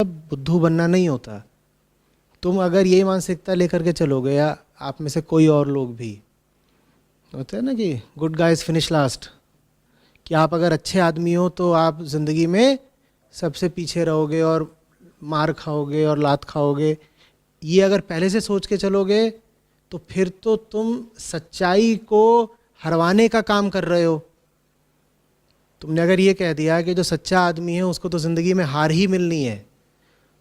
बुद्धू बनना नहीं होता। तुम अगर ये मानसिकता लेकर के चलोगे, या आप में से कोई और लोग भी होते हैं ना कि गुड गाइज फिनिश लास्ट, कि आप अगर अच्छे आदमी हो तो आप ज़िंदगी में सबसे पीछे रहोगे और मार खाओगे और लात खाओगे, ये अगर पहले से सोच के चलोगे तो फिर तो तुम सच्चाई को हरवाने का काम कर रहे हो। तुमने अगर ये कह दिया कि जो सच्चा आदमी है उसको तो ज़िंदगी में हार ही मिलनी है,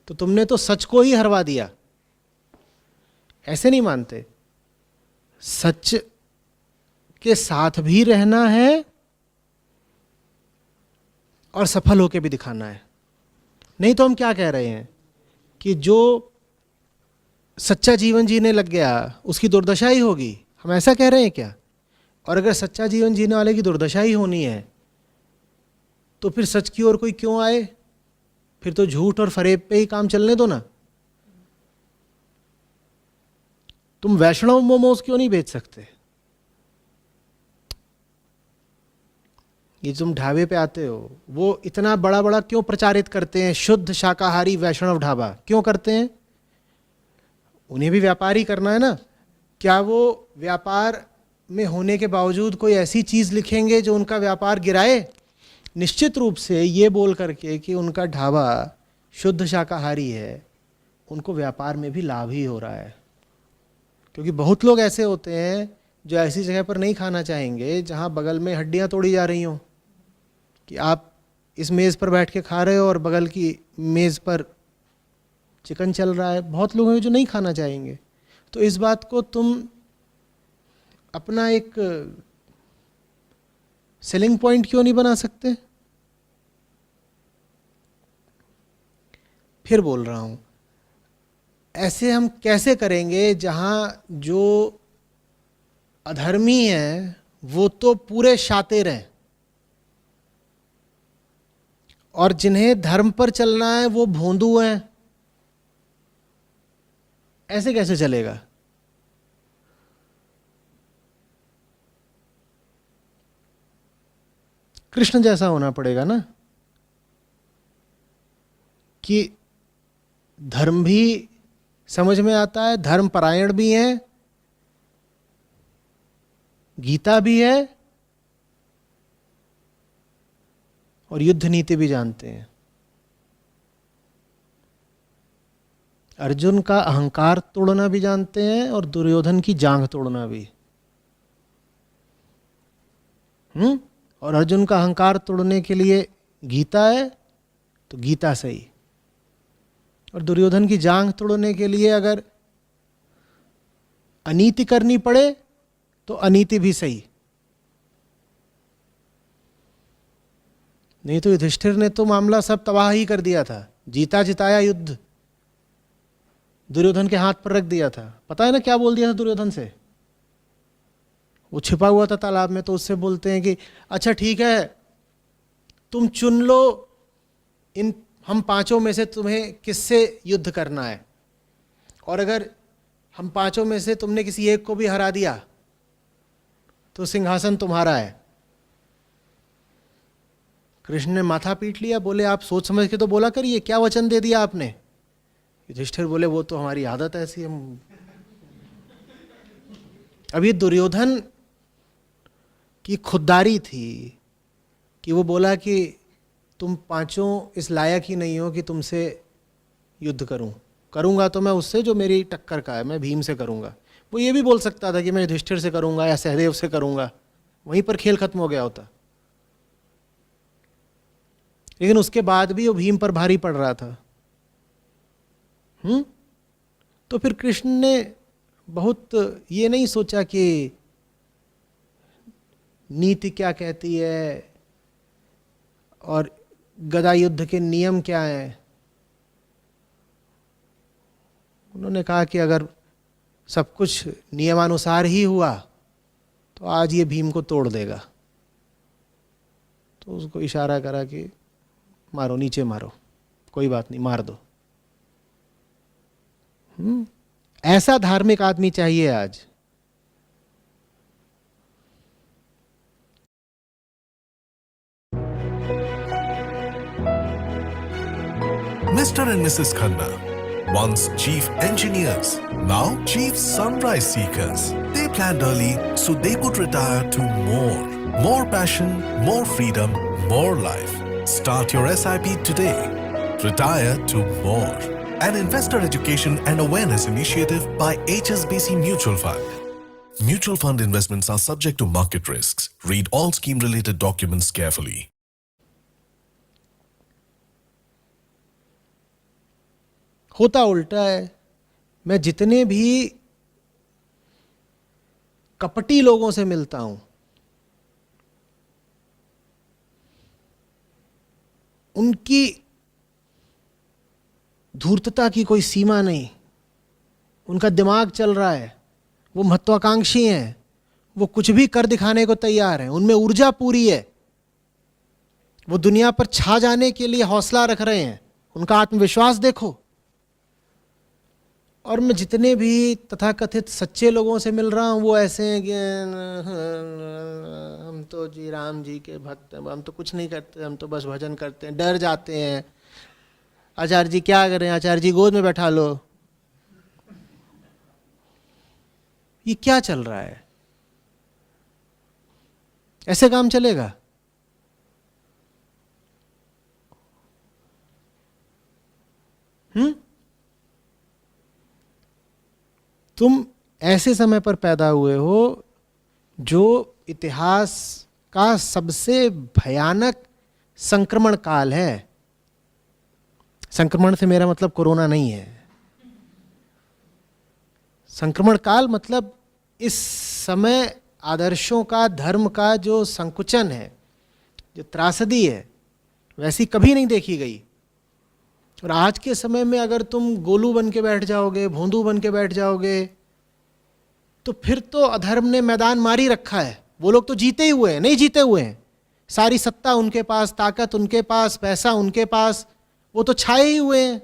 तो तुमने तो सच को ही हरवा दिया। ऐसे नहीं मानते, सच के साथ भी रहना है और सफल होके भी दिखाना है। नहीं तो हम क्या कह रहे हैं कि जो सच्चा जीवन जीने लग गया उसकी दुर्दशा ही होगी, हम ऐसा कह रहे हैं क्या? और अगर सच्चा जीवन जीने वाले की दुर्दशा ही होनी है तो फिर सच की ओर कोई क्यों आए? फिर तो झूठ और फरेब पे ही काम चलने दो ना। तुम वैष्णव मोमोज क्यों नहीं बेच सकते? ये तुम ढाबे पे आते हो, वो इतना बड़ा बड़ा क्यों प्रचारित करते हैं शुद्ध शाकाहारी वैष्णव ढाबा? क्यों करते हैं? उन्हें भी व्यापार ही करना है ना। क्या वो व्यापार में होने के बावजूद कोई ऐसी चीज़ लिखेंगे जो उनका व्यापार गिराए? निश्चित रूप से ये बोल करके कि उनका ढाबा शुद्ध शाकाहारी है, उनको व्यापार में भी लाभ ही हो रहा है। क्योंकि बहुत लोग ऐसे होते हैं जो ऐसी जगह पर नहीं खाना चाहेंगे जहाँ बगल में हड्डियाँ तोड़ी जा रही हों, कि आप इस मेज़ पर बैठ के खा रहे हो और बगल की मेज़ पर चिकन चल रहा है। बहुत लोग हैं जो नहीं खाना चाहेंगे। तो इस बात को तुम अपना एक सेलिंग पॉइंट क्यों नहीं बना सकते? फिर बोल रहा हूं, ऐसे हम कैसे करेंगे जहां जो अधर्मी हैं वो तो पूरे शातिर हैं और जिन्हें धर्म पर चलना है वो भोंदू हैं? ऐसे कैसे चलेगा? कृष्ण जैसा होना पड़ेगा ना, कि धर्म भी समझ में आता है, धर्म परायण भी है, गीता भी है और युद्ध नीति भी जानते हैं। अर्जुन का अहंकार तोड़ना भी जानते हैं और दुर्योधन की जांघ तोड़ना भी। और अर्जुन का अहंकार तोड़ने के लिए गीता है तो गीता सही, और दुर्योधन की जांघ तोड़ने के लिए अगर अनीति करनी पड़े तो अनीति भी सही। नहीं तो युधिष्ठिर ने तो मामला सब तबाह ही कर दिया था, जीता जिताया युद्ध दुर्योधन के हाथ पर रख दिया था। पता है ना क्या बोल दिया था दुर्योधन से? वो छिपा हुआ था तालाब में, तो उससे बोलते हैं कि अच्छा ठीक है, तुम चुन लो इन हम पांचों में से तुम्हें किससे युद्ध करना है, और अगर हम पांचों में से तुमने किसी एक को भी हरा दिया तो सिंहासन तुम्हारा है। कृष्ण ने माथा पीट लिया, बोले आप सोच समझ के तो बोला करिए, क्या वचन दे दिया आपने? युधिष्ठिर बोले वो तो हमारी आदत है ऐसी। हम अभी दुर्योधन की खुददारी थी कि वो बोला कि तुम पांचों इस लायक ही नहीं हो कि तुमसे युद्ध करूंगा तो मैं उससे जो मेरी टक्कर का है, मैं भीम से करूंगा। वो ये भी बोल सकता था कि मैं युधिष्ठिर से करूंगा या सहदेव से करूंगा, वहीं पर खेल खत्म हो गया होता। लेकिन उसके बाद भी वो भीम पर भारी पड़ रहा था। तो फिर कृष्ण ने बहुत ये नहीं सोचा कि नीति क्या कहती है और गदा युद्ध के नियम क्या हैं। उन्होंने कहा कि अगर सब कुछ नियमानुसार ही हुआ तो आज ये भीम को तोड़ देगा। तो उसको इशारा करा कि मारो, नीचे मारो, कोई बात नहीं, मार दो। ऐसा धार्मिक आदमी चाहिए आज। Mr. and Mrs. Khanna, once chief engineers, now chief sunrise seekers. They planned early so they could retire to more. More passion, more freedom, more life. Start your SIP today. Retire to more. An investor education and awareness initiative by HSBC Mutual Fund. Mutual fund investments are subject to market risks. Read all scheme-related documents carefully. होता उल्टा है। मैं जितने भी कपटी लोगों से मिलता हूं, उनकी धूर्तता की कोई सीमा नहीं। उनका दिमाग चल रहा है, वो महत्वाकांक्षी हैं, वो कुछ भी कर दिखाने को तैयार हैं, उनमें ऊर्जा पूरी है, वो दुनिया पर छा जाने के लिए हौसला रख रहे हैं। उनका आत्मविश्वास देखो। और मैं जितने भी तथाकथित सच्चे लोगों से मिल रहा हूँ, वो ऐसे हैं कि हम तो जी राम जी के भक्त हैं, हम तो कुछ नहीं करते, हम तो बस भजन करते हैं। डर जाते हैं, आचार्य जी क्या करें, आचार्य जी गोद में बैठा लो। ये क्या चल रहा है? ऐसे काम चलेगा? तुम ऐसे समय पर पैदा हुए हो जो इतिहास का सबसे भयानक संक्रमण काल है। संक्रमण से मेरा मतलब कोरोना नहीं है। संक्रमण काल मतलब इस समय आदर्शों का, धर्म का जो संकुचन है, जो त्रासदी है, वैसी कभी नहीं देखी गई। और आज के समय में अगर तुम गोलू बन के बैठ जाओगे, भोंदू बन के बैठ जाओगे, तो फिर तो अधर्म ने मैदान मारी रखा है। वो लोग तो जीते ही हुए हैं, नहीं जीते हुए हैं। सारी सत्ता उनके पास, ताकत उनके पास, पैसा उनके पास, वो तो छाए ही हुए हैं।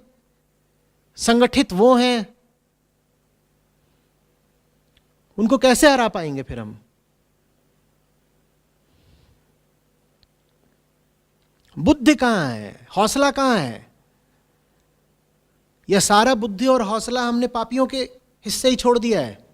संगठित वो हैं, उनको कैसे हरा पाएंगे फिर हम? बुद्धि कहाँ है? हौसला कहाँ है? यह सारा बुद्धि और हौसला हमने पापियों के हिस्से ही छोड़ दिया है।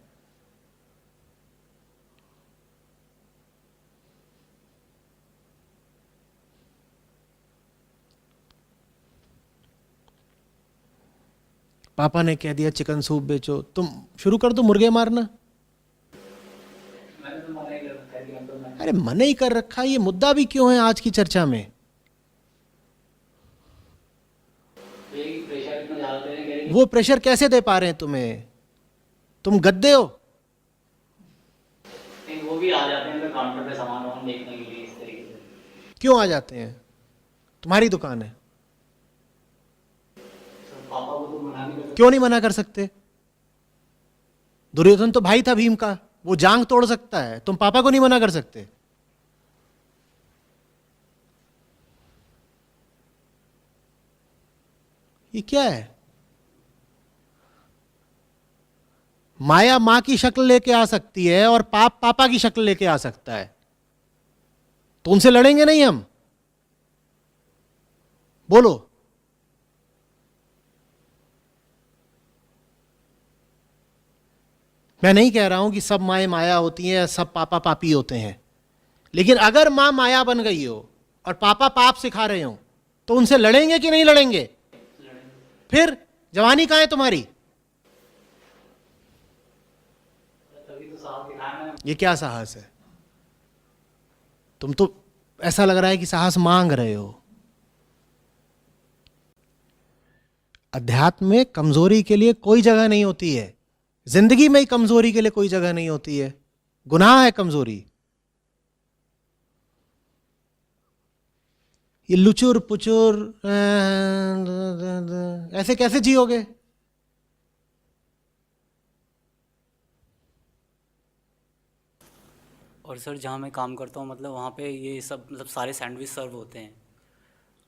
पापा ने कह दिया चिकन सूप बेचो, तुम शुरू कर दो मुर्गे मारना। अरे मना ही कर रखा, ये मुद्दा भी क्यों है आज की चर्चा में? वो प्रेशर कैसे दे पा रहे हैं तुम्हें? तुम गद्दे हो। वो भी आ जाते हैं काउंटर पे सामान वामान देखने के लिए इस तरीके से। क्यों आ जाते हैं? तुम्हारी दुकान है, पापा को तो मना नहीं कर सकते। क्यों नहीं मना कर सकते? दुर्योधन तो भाई था भीम का, वो जांग तोड़ सकता है, तुम पापा को नहीं मना कर सकते? ये क्या है? माया मां की शक्ल लेके आ सकती है और पाप पापा की शक्ल लेके आ सकता है। तो उनसे लड़ेंगे नहीं हम? बोलो। मैं नहीं कह रहा हूं कि सब माएँ माया होती हैं, सब पापा पापी होते हैं, लेकिन अगर मां माया बन गई हो और पापा पाप सिखा रहे हो, तो उनसे लड़ेंगे कि नहीं लड़ेंगे? फिर जवानी कहां है तुम्हारी? तभी तो साहस दिखाया मैंने। ये क्या साहस है? तुम तो ऐसा लग रहा है कि साहस मांग रहे हो। अध्यात्म में कमजोरी के लिए कोई जगह नहीं होती है। जिंदगी में ही कमजोरी के लिए कोई जगह नहीं होती है। गुनाह है कमजोरी। ये लुचुर पुचुर ऐसे कैसे जियोगे? और सर जहाँ मैं काम करता हूँ मतलब वहाँ पे ये सब मतलब सारे सैंडविच सर्व होते हैं,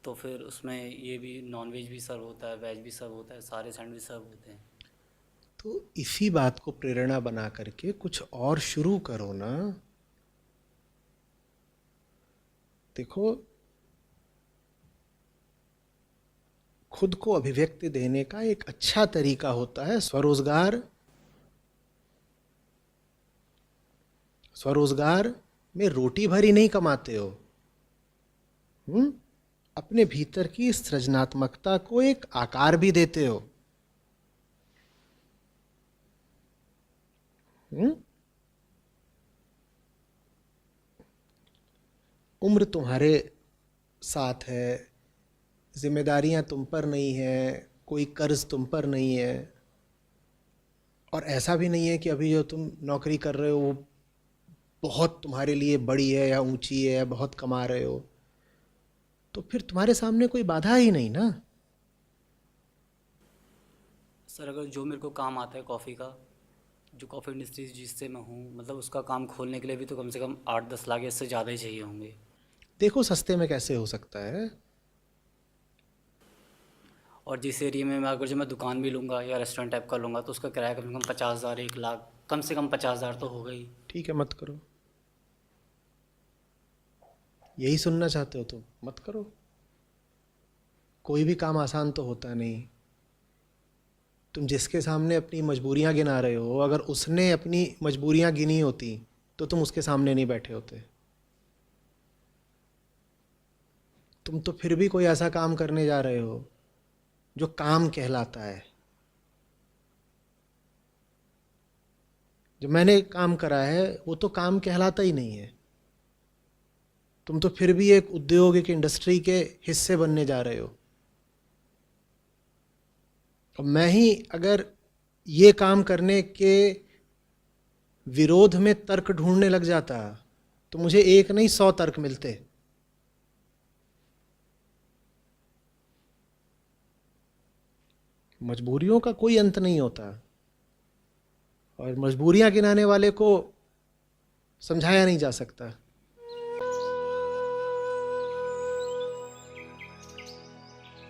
तो फिर उसमें ये भी नॉन वेज भी सर्व होता है, वेज भी सर्व होता है, सारे सैंडविच सर्व होते हैं। तो इसी बात को प्रेरणा बना करके कुछ और शुरू करो ना। देखो, खुद को अभिव्यक्ति देने का एक अच्छा तरीका होता है स्वरोजगार। स्वरोजगार में रोटी भर ही नहीं कमाते हो, अपने भीतर की सृजनात्मकता को एक आकार भी देते हो। उम्र तुम्हारे साथ है, जिम्मेदारियां तुम पर नहीं है, कोई कर्ज तुम पर नहीं है, और ऐसा भी नहीं है कि अभी जो तुम नौकरी कर रहे हो वो बहुत तुम्हारे लिए बड़ी है या ऊंची है या बहुत कमा रहे हो, तो फिर तुम्हारे सामने कोई बाधा ही नहीं ना। सर अगर जो मेरे को काम आता है कॉफ़ी का, जो कॉफ़ी इंडस्ट्री जिससे मैं हूँ, मतलब उसका काम खोलने के लिए भी तो कम से कम 8-10 लाख या इससे ज़्यादा ही चाहिए होंगे। देखो सस्ते में कैसे हो सकता है। और जिस एरिया में मैं अगर जो मैं दुकान भी लूँगा या रेस्टोरेंट टाइप का लूँगा तो उसका किराया कम से कम 50,000, 1 लाख, कम से कम 50,000 तो होगा ही। ठीक है, मत करो। यही सुनना चाहते हो तो मत करो। कोई भी काम आसान तो होता नहीं। तुम जिसके सामने अपनी मजबूरियां गिना रहे हो, अगर उसने अपनी मजबूरियां गिनी होती तो तुम उसके सामने नहीं बैठे होते। तुम तो फिर भी कोई ऐसा काम करने जा रहे हो जो काम कहलाता है। जो मैंने काम करा है वो तो काम कहलाता ही नहीं है। तुम तो फिर भी एक उद्योग, एक इंडस्ट्री के हिस्से बनने जा रहे हो। और मैं ही अगर ये काम करने के विरोध में तर्क ढूंढने लग जाता तो मुझे एक नहीं 100 तर्क मिलते। मजबूरियों का कोई अंत नहीं होता, और मजबूरियां गिनाने वाले को समझाया नहीं जा सकता।